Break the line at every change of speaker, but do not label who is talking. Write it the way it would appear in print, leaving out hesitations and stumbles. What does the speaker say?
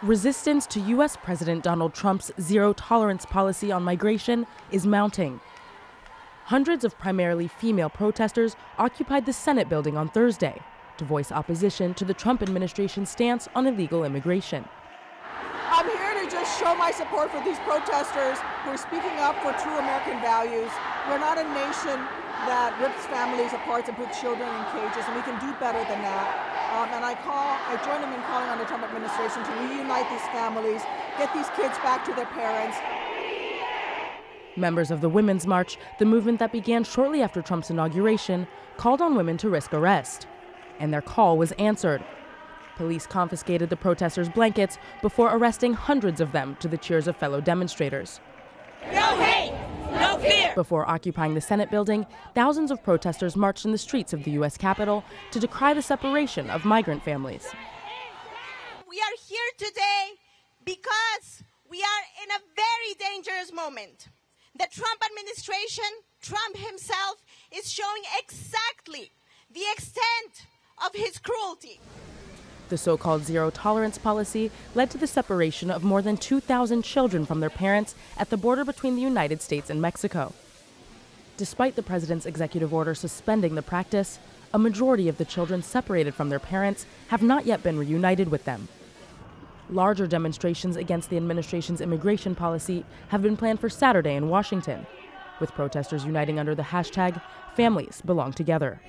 Resistance to U.S. President Donald Trump's zero-tolerance policy on migration is mounting. Hundreds of primarily female protesters occupied the Senate building on Thursday to voice opposition to the Trump administration's stance on illegal immigration.
I'm here to just show my support for these protesters who are speaking up for true American values. We're not a nation that rips families apart and puts children in cages, and we can do better than that. And I join them in calling on the Trump administration to reunite these families, get these kids back to their parents.
Members of the Women's March, the movement that began shortly after Trump's inauguration, called on women to risk arrest. And their call was answered. Police confiscated the protesters' blankets before arresting hundreds of them to the cheers of fellow demonstrators.
No hate, no fear.
Before occupying the Senate building, thousands of protesters marched in the streets of the U.S. Capitol to decry the separation of migrant families.
We are here today because we are in a very dangerous moment. The Trump administration, Trump himself, is showing exactly the extent of his cruelty.
The so-called zero-tolerance policy led to the separation of more than 2,000 children from their parents at the border between the United States and Mexico. Despite the president's executive order suspending the practice, a majority of the children separated from their parents have not yet been reunited with them. Larger demonstrations against the administration's immigration policy have been planned for Saturday in Washington, with protesters uniting under the hashtag #FamiliesBelongTogether.